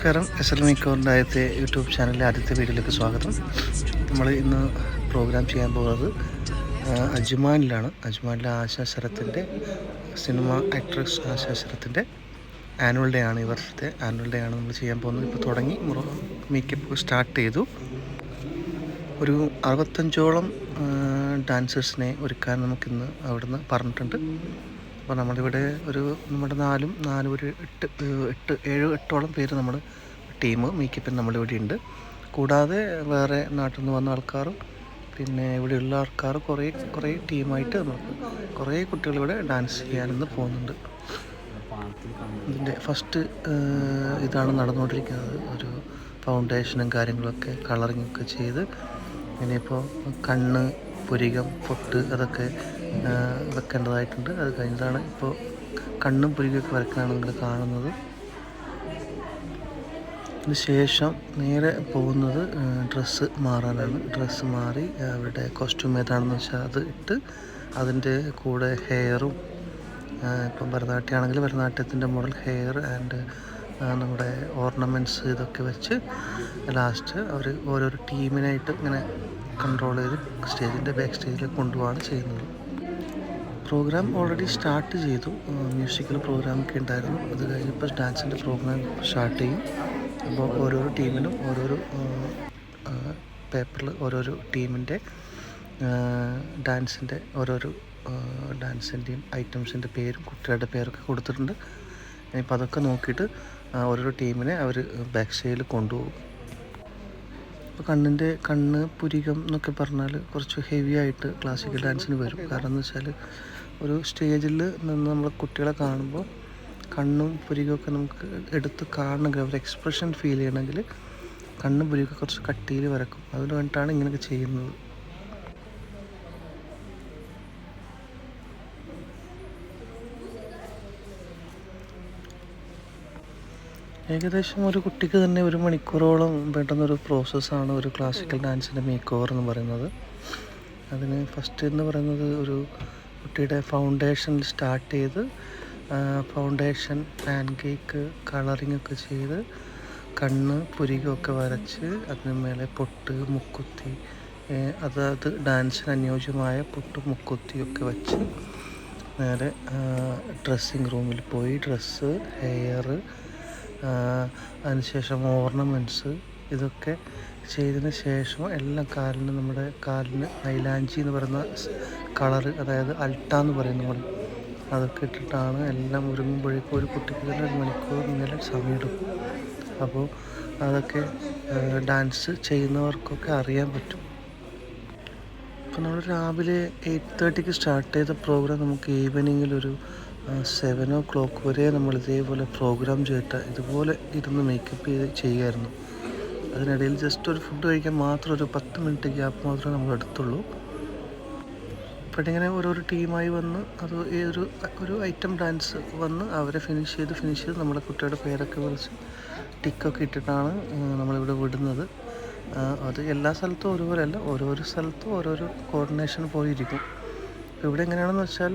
നമസ്കാരം. SL മേക്കോറിൻ്റെ ആദ്യത്തെ YouTube ചാനലിലെ ആദ്യത്തെ വീഡിയോയിലേക്ക് സ്വാഗതം. നമ്മൾ ഇന്ന് പ്രോഗ്രാം ചെയ്യാൻ പോകുന്നത് അജ്മാനിലാണ്. അജ്മാനിലെ ആശാ ശരത്തിൻ്റെ സിനിമ ആക്ട്രസ് ആശാ ശരത്തിൻ്റെ ആനുവൽ ഡേ ആണ്. ഈ വർഷത്തെ ആനുവൽ ഡേ ആണ് നമ്മൾ ചെയ്യാൻ പോകുന്നത്. ഇപ്പോൾ തുടങ്ങി മേക്കപ്പ് സ്റ്റാർട്ട് ചെയ്തു. ഒരു 65ഓളം ഡാൻസേഴ്സിനെ ഒരുക്കാൻ നമുക്കിന്ന് അവിടുന്ന് പറഞ്ഞിട്ടുണ്ട്. അപ്പോൾ നമ്മളിവിടെ നമ്മുടെ 8-8ഓളം പേര് നമ്മൾ ടീം മേക്കപ്പിന് നമ്മളിവിടെ ഉണ്ട്. കൂടാതെ വേറെ നാട്ടിൽ നിന്ന് വന്ന ആൾക്കാരും പിന്നെ ഇവിടെയുള്ള ആൾക്കാർ കുറേ ടീമായിട്ട് നമുക്ക് കുറേ കുട്ടികളിവിടെ ഡാൻസ് ചെയ്യാനിന്ന് പോകുന്നുണ്ട്. ഇതിൻ്റെ ഫസ്റ്റ് ഇതാണ് നടന്നുകൊണ്ടിരിക്കുന്നത്. ഒരു ഫൗണ്ടേഷനും കാര്യങ്ങളൊക്കെ കളറിങ്ങൊക്കെ ചെയ്ത് ഇനിയിപ്പോൾ കണ്ണ്, പുരികം, പൊട്ട് അതൊക്കെ വെക്കേണ്ടതായിട്ടുണ്ട്. അത് കഴിഞ്ഞിട്ടാണ് ഇപ്പോൾ കണ്ണും പുരികമൊക്കെ വരയ്ക്കാനാണ് നിങ്ങൾ കാണുന്നത്. അതിന് ശേഷം നേരെ പോകുന്നത് ഡ്രസ്സ് മാറാനാണ്. ഡ്രസ്സ് മാറി അവരുടെ കോസ്റ്റ്യൂം ഏതാണെന്ന് വെച്ചാൽ അത് ഇട്ട് അതിൻ്റെ കൂടെ ഹെയറും ഇപ്പം ഭരതനാട്യമാണെങ്കിൽ ഭരതനാട്യത്തിൻ്റെ മോഡൽ ഹെയർ ആൻഡ് നമ്മുടെ ഓർണമെൻറ്റ്സ് ഇതൊക്കെ വെച്ച് ലാസ്റ്റ് അവർ ഓരോരോ ടീമിനായിട്ട് ഇങ്ങനെ കൺട്രോൾ ചെയ്ത് സ്റ്റേജിൻ്റെ ബാക്ക് സ്റ്റേജിലേക്ക് കൊണ്ടുപോവാണ് ചെയ്യുന്നത്. പ്രോഗ്രാം ഓൾറെഡി സ്റ്റാർട്ട് ചെയ്തു. മ്യൂസിക്കൽ പ്രോഗ്രാമൊക്കെ ഉണ്ടായിരുന്നു. അത് കഴിഞ്ഞപ്പോൾ ഡാൻസിൻ്റെ പ്രോഗ്രാം സ്റ്റാർട്ട് ചെയ്യും. അപ്പോൾ ഓരോരോ ടീമിനും ഓരോരോ പേപ്പറിൽ ഓരോരോ ടീമിൻ്റെ ഡാൻസിൻ്റെ ഓരോരോ ഡാൻസിൻ്റെയും ഐറ്റംസിൻ്റെ പേരും കുട്ടികളുടെ പേരൊക്കെ കൊടുത്തിട്ടുണ്ട്. ഇനിയിപ്പോൾ അതൊക്കെ നോക്കിയിട്ട് ഓരോരോ ടീമിനെ അവർ ബാക്ക് സ്റ്റേജിൽ കൊണ്ടുപോകും. ഇപ്പോൾ കണ്ണ്, പുരികം എന്നൊക്കെ പറഞ്ഞാൽ കുറച്ച് ഹെവി ആയിട്ട് ക്ലാസിക്കൽ ഡാൻസിന് വരും. കാരണം എന്ന് വെച്ചാൽ ഒരു സ്റ്റേജിൽ നിന്ന് നമ്മൾ കുട്ടികളെ കാണുമ്പോൾ കണ്ണും പുരികമൊക്കെ നമുക്ക് എടുത്ത് കാണണമെങ്കിൽ അവർ എക്സ്പ്രഷൻ ഫീൽ ചെയ്യണമെങ്കിൽ കണ്ണും പുരികമൊക്കെ കുറച്ച് കട്ടിയിൽ വരക്കും. അതിന് വേണ്ടിയിട്ടാണ് ഇങ്ങനെയൊക്കെ ചെയ്യുന്നത്. ഏകദേശം ഒരു കുട്ടിക്ക് തന്നെ 1 മണിക്കൂറോളം വേണ്ടുന്നൊരു പ്രോസസ്സാണ് ഒരു ക്ലാസിക്കൽ ഡാൻസിൻ്റെ മേക്ക് ഓവർ എന്ന് പറയുന്നത്. അതിന് ഫസ്റ്റ് എന്ന് പറയുന്നത് ഒരു കുട്ടിയുടെ ഫൗണ്ടേഷനിൽ സ്റ്റാർട്ട് ചെയ്ത് ഫൗണ്ടേഷൻ, പാൻ കേക്ക്, കളറിങ് ഒക്കെ ചെയ്ത് കണ്ണ്, പുരികമൊക്കെ വരച്ച് അതിന് മേലെ പൊട്ട്, മുക്കുത്തി, അതായത് ഡാൻസിന് അനുയോജ്യമായ പൊട്ട്, മുക്കുത്തിയൊക്കെ വച്ച് നേരെ ഡ്രസ്സിങ് റൂമിൽ പോയി ഡ്രസ്സ്, ഹെയർ, അതിനുശേഷം ഓർണമെൻറ്റ്സ് ഇതൊക്കെ ചെയ്തതിന് ശേഷം എല്ലാം നമ്മുടെ കാലിന് മൈലാഞ്ചി എന്ന് പറയുന്ന കളറ്, അതായത് അൾട്ട എന്ന് പറയും നമ്മൾ, അതൊക്കെ ഇട്ടിട്ടാണ് എല്ലാം ഒരുങ്ങുമ്പോഴേക്കും ഒരു കുട്ടിക്ക് തന്നെ 1 മണിക്കൂർ ഇന്നലെ സമയമെടുക്കും. അപ്പോൾ അതൊക്കെ ഡാൻസ് ചെയ്യുന്നവർക്കൊക്കെ അറിയാൻ പറ്റും. അപ്പോൾ നമ്മൾ രാവിലെ 8:30 സ്റ്റാർട്ട് ചെയ്ത പ്രോഗ്രാം നമുക്ക് ഈവനിങ്ങിലൊരു 7 o'clock വരെ നമ്മൾ ഇതേപോലെ പ്രോഗ്രാം ചെയ്തിട്ട് ഇതുപോലെ ഇരുന്ന് മേക്കപ്പ് ചെയ്യുമായിരുന്നു. അതിനിടയിൽ ജസ്റ്റ് ഒരു ഫുഡ് കഴിക്കാൻ മാത്രം ഒരു 10 മിനിറ്റ് ഗ്യാപ്പ് മാത്രമേ നമ്മൾ എടുത്തുള്ളൂ. അപ്പോൾ ഇങ്ങനെ ഓരോരോ ടീമായി വന്ന് അത് ഒരു ഐറ്റം ഡാൻസ് വന്ന് അവരെ ഫിനിഷ് ചെയ്ത് നമ്മുടെ കുട്ടിയുടെ പേരൊക്കെ വിളിച്ച് ടിക്കൊക്കെ ഇട്ടിട്ടാണ് നമ്മളിവിടെ വിടുന്നത്. അത് എല്ലാ സ്ഥലത്തും ഒരുപോലെയല്ല, ഓരോരോ സ്ഥലത്തും ഓരോരോ കോർഡിനേഷൻ പോലെ ഇരിക്കും. ഇപ്പോൾ ഇവിടെ എങ്ങനെയാണെന്ന് വെച്ചാൽ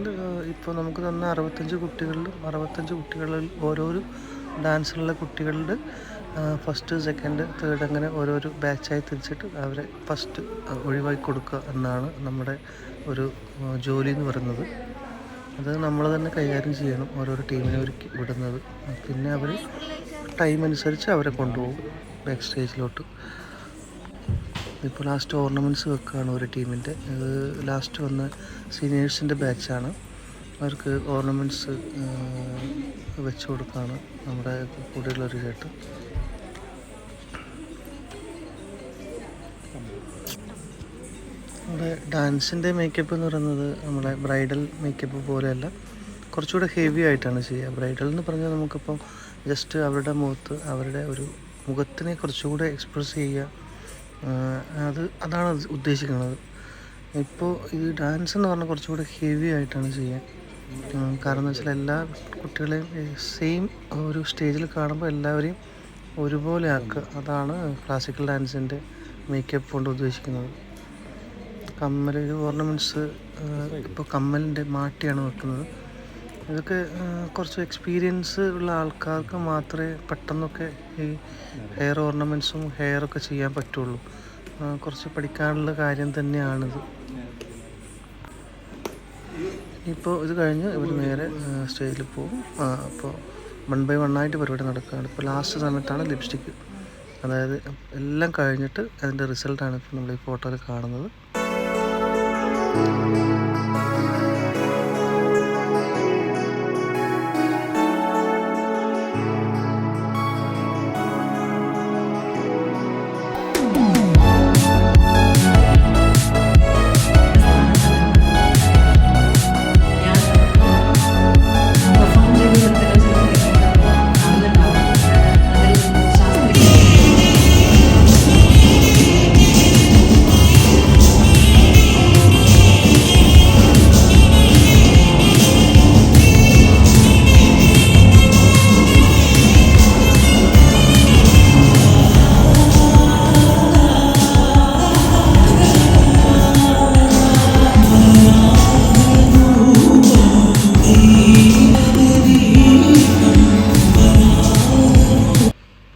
ഇപ്പോൾ നമുക്ക് തന്ന 65 കുട്ടികളിൽ ഓരോരോ ഡാൻസിലുള്ള കുട്ടികളുടെ ഫസ്റ്റ്, സെക്കൻഡ്, തേർഡ് അങ്ങനെ ഓരോരോ ബാച്ചായി തിരിച്ചിട്ട് അവരെ ഫസ്റ്റ് ഒഴിവാക്കി കൊടുക്കുക എന്നാണ് നമ്മുടെ ഒരു ജോലി എന്ന് പറയുന്നത്. അത് നമ്മൾ തന്നെ കൈകാര്യം ചെയ്യണം, ഓരോരോ ടീമിനെ ഒരുക്കി വിടുന്നത്. പിന്നെ അവർ ടൈം അനുസരിച്ച് അവരെ കൊണ്ടുപോകും ബാക്ക് സ്റ്റേജിലോട്ട്. ഇപ്പോൾ ലാസ്റ്റ് ഓർണമെൻറ്റ്സ് വെക്കുകയാണ് ഒരു ടീമിൻ്റെ. ഇത് ലാസ്റ്റ് വന്ന സീനിയേഴ്സിൻ്റെ ബാച്ചാണ്. അവർക്ക് ഓർണമെൻറ്റ്സ് വെച്ച് കൊടുക്കുകയാണ് നമ്മുടെ കൂടെയുള്ളൊരു ചേട്ടൻ. നമ്മുടെ ഡാൻസിൻ്റെ മേക്കപ്പ് എന്ന് പറയുന്നത് നമ്മുടെ ബ്രൈഡൽ മേക്കപ്പ് പോലെയല്ല, കുറച്ചുകൂടെ ഹെവി ആയിട്ടാണ് ചെയ്യുക. ബ്രൈഡൽ എന്ന് പറഞ്ഞാൽ നമുക്കിപ്പം ജസ്റ്റ് അവരുടെ അവരുടെ ഒരു മുഖത്തിനെ കുറച്ചുകൂടെ എക്സ്പ്രസ് ചെയ്യുക, അതാണ് ഉദ്ദേശിക്കുന്നത്. ഇപ്പോൾ ഈ ഡാൻസ് എന്ന് പറഞ്ഞാൽ കുറച്ചുകൂടെ ഹെവി ആയിട്ടാണ് ചെയ്യുക. കാരണം എന്ന് വെച്ചാൽ എല്ലാ കുട്ടികളെയും സെയിം ഒരു സ്റ്റേജിൽ കാണുമ്പോൾ എല്ലാവരെയും ഒരുപോലെ ആക്കുക, അതാണ് ക്ലാസിക്കൽ ഡാൻസിൻ്റെ മേക്കപ്പ് കൊണ്ട് ഉദ്ദേശിക്കുന്നത്. ഓർണമെൻറ്റ്സ് ഇപ്പോൾ കമ്മലിൻ്റെ മാട്ടിയാണ് വെക്കുന്നത്. ഇതൊക്കെ കുറച്ച് എക്സ്പീരിയൻസ് ഉള്ള ആൾക്കാർക്ക് മാത്രമേ പെട്ടെന്നൊക്കെ ഈ ഹെയർ ഓർണമെൻറ്റ്സും ഹെയറൊക്കെ ചെയ്യാൻ പറ്റുള്ളൂ. കുറച്ച് പഠിക്കാനുള്ള കാര്യം തന്നെയാണിത്. ഇപ്പോൾ ഇത് കഴിഞ്ഞ് ഇവർ നേരെ സ്റ്റേജിൽ പോകും. അപ്പോൾ 1 by 1 ആയിട്ട് പരിപാടി നടക്കുകയാണ്. ഇപ്പോൾ ലാസ്റ്റ് സമയത്താണ് ലിപ്സ്റ്റിക്ക്. അതായത് എല്ലാം കഴിഞ്ഞിട്ട് അതിൻ്റെ റിസൾട്ടാണ് ഇപ്പോൾ നമ്മൾ ഈ ഫോട്ടോയിൽ കാണുന്നത്.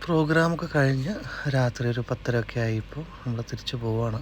പ്രോഗ്രാമൊക്കെ കഴിഞ്ഞ് രാത്രി ഒരു 10:30 ഒക്കെ ആയി. ഇപ്പോൾ നമ്മൾ തിരിച്ചു പോവുകയാണ്.